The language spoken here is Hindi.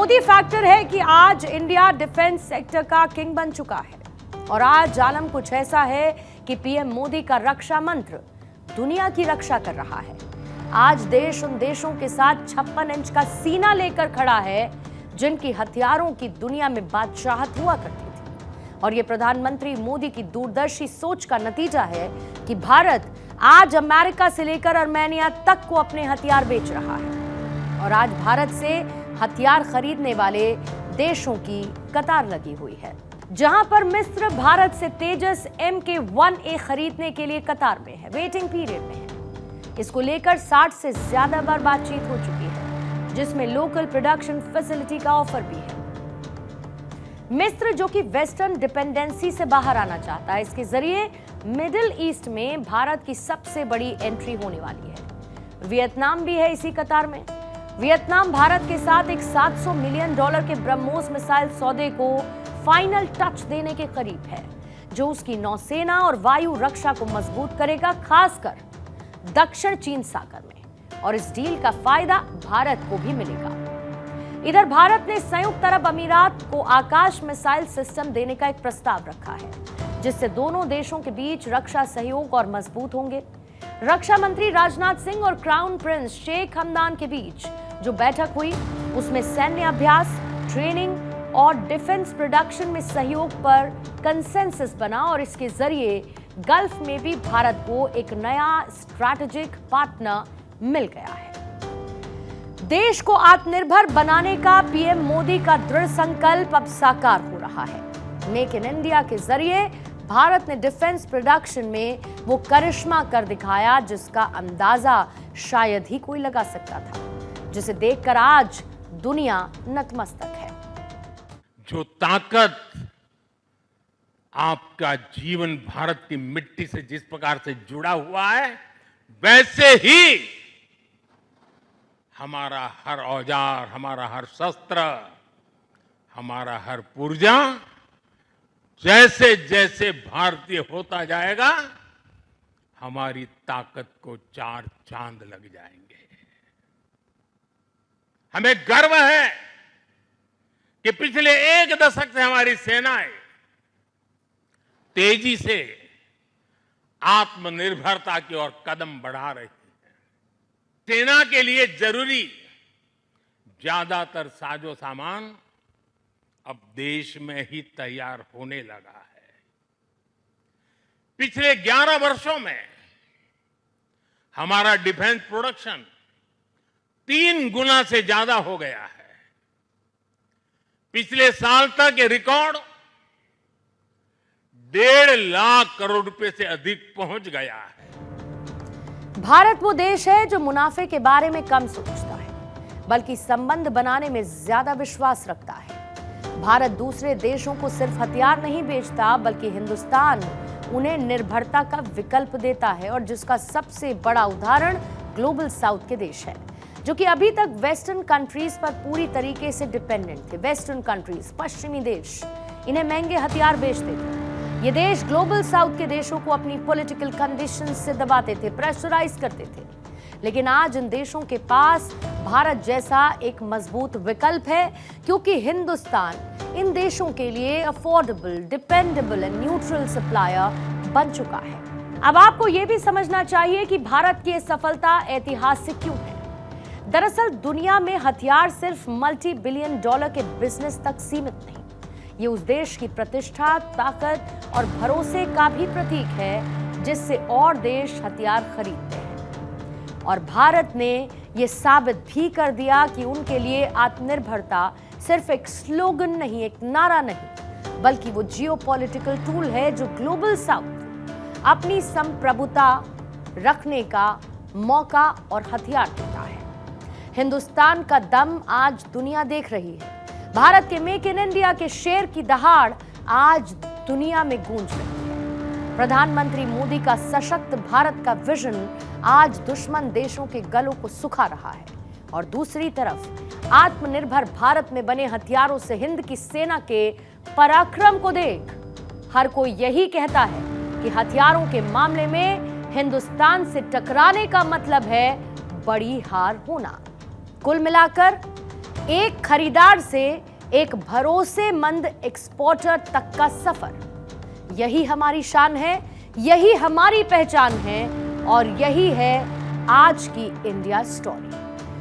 मोदी फैक्टर है कि आज इंडिया डिफेंस सेक्टर का किंग बन चुका है और आज आलम कुछ ऐसा है कि पीएम मोदी का रक्षा मंत्र दुनिया की रक्षा कर रहा है। आज देश उन देशों के साथ 56 इंच का सीना लेकर खड़ा है जिनकी हथियारों की दुनिया में बादशाहत हुआ करती थी। और ये प्रधानमंत्री मोदी की दूरदर्शी सोच का नतीजा है कि भारत आज अमेरिका से लेकर आर्मेनिया तक को अपने हथियार बेच रहा है और आज भारत से हथियार खरीदने वाले देशों की कतार लगी हुई है। जहां पर मिस्र भारत से तेजस MK1A खरीदने के लिए कतार में है, वेटिंग पीरियड में है। इसको लेकर 60 से ज्यादा बार बातचीत हो चुकी है, जिसमें लोकल प्रोडक्शन फैसिलिटी का ऑफर भी है। मिस्र जो कि वेस्टर्न डिपेंडेंसी से बाहर आना चाहता है, इसके जरिए मिडिल ईस्ट में भारत की सबसे बड़ी एंट्री होने वाली है। वियतनाम भी है इसी कतार में। वियतनाम भारत के साथ एक $700 मिलियन के ब्रह्मोस मिसाइल सौदे को फाइनल टच देने के करीब है, जो उसकी नौसेना और वायु रक्षा को मजबूत करेगा, खासकर दक्षिण चीन सागर में। और इस डील का फायदा भारत को भी मिलेगा। इधर भारत ने संयुक्त अरब अमीरात को आकाश मिसाइल सिस्टम देने का एक प्रस्ताव रखा है, जिससे दोनों देशों के बीच रक्षा सहयोग और मजबूत होंगे। रक्षा मंत्री राजनाथ सिंह और क्राउन प्रिंस शेख हमदान के बीच जो बैठक हुई, उसमें सैन्य अभ्यास, ट्रेनिंग और डिफेंस प्रोडक्शन में सहयोग पर कंसेंसस बना और इसके जरिए गल्फ में भी भारत को एक नया स्ट्रैटेजिक पार्टनर मिल गया है। देश को आत्मनिर्भर बनाने का पीएम मोदी का दृढ़ संकल्प अब साकार हो रहा है। मेक इन इंडिया के जरिए भारत ने डिफेंस प्रोडक्शन में वो करिश्मा कर दिखाया जिसका अंदाजा शायद ही कोई लगा सकता था, जिसे देखकर आज दुनिया नतमस्तक है। जो ताकत आपका जीवन भारत की मिट्टी से जिस प्रकार से जुड़ा हुआ है, वैसे ही हमारा हर औजार, हमारा हर शस्त्र, हमारा हर पुर्जा जैसे जैसे भारतीय होता जाएगा, हमारी ताकत को 4 चांद लग जाएंगे। हमें गर्व है कि पिछले 1 दशक से हमारी सेनाएं तेजी से आत्मनिर्भरता की ओर कदम बढ़ा रही है। सेना के लिए जरूरी ज्यादातर साजो सामान अब देश में ही तैयार होने लगा है। पिछले 11 वर्षों में हमारा डिफेंस प्रोडक्शन 3 गुना से ज्यादा हो गया है। पिछले साल तक ये रिकॉर्ड 1.5 लाख करोड़ रुपए से अधिक पहुंच गया है। भारत वो देश है जो मुनाफे के बारे में कम सोचता है, बल्कि संबंध बनाने में ज्यादा विश्वास रखता है। भारत दूसरे देशों को सिर्फ हथियार नहीं बेचता, बल्कि हिंदुस्तान उन्हें निर्भरता का विकल्प देता है, और जिसका सबसे बड़ा उदाहरण ग्लोबल साउथ के देश है, जो कि अभी तक वेस्टर्न कंट्रीज पर पूरी तरीके से डिपेंडेंट थे। वेस्टर्न कंट्रीज, पश्चिमी देश, इन्हें महंगे हथियार बेचते थे। ये देश ग्लोबल साउथ के देशों को अपनी पॉलिटिकल कंडीशंस से दबाते थे, प्रेशराइज करते थे। लेकिन आज इन देशों के पास भारत जैसा एक मजबूत विकल्प है, क्योंकि हिंदुस्तान इन देशों के लिए affordable, dependable and neutral supplier बन चुका है। अब आपको यह भी समझना चाहिए कि भारत की सफलता ऐतिहासिक क्यों है। दरअसल दुनिया में हथियार सिर्फ $multi-billion के बिजनेस तक सीमित नहीं, ये उस देश की प्रतिष्ठा, ताकत और भरोसे का भी प्रतीक है जिससे और देश हथियार खरीदते हैं। और भारत ने यह साबित भी कर दिया कि उनके लिए आत्मनिर्भरता सिर्फ एक स्लोगन नहीं, एक नारा नहीं, बल्कि वो जियोपॉलिटिकल टूल है जो ग्लोबल साउथ अपनी संप्रभुता रखने का मौका और हथियार देता है। हिंदुस्तान का दम आज दुनिया देख रही है। भारत के मेक इन इंडिया के शेर की दहाड़ आज दुनिया में गूंज रही है। प्रधानमंत्री मोदी का सशक्त भारत का विजन आज दुश्मन देशों के गलों को सुखा रहा है, और दूसरी तरफ आत्मनिर्भर भारत में बने हथियारों से हिंद की सेना के पराक्रम को देख हर कोई यही कहता है कि हथियारों के मामले में हिंदुस्तान से टकराने का मतलब है बड़ी हार होना। कुल मिलाकर एक खरीदार से एक भरोसेमंद एक्सपोर्टर तक का सफर, यही हमारी शान है, यही हमारी पहचान है और यही है आज की इंडिया स्टोरी।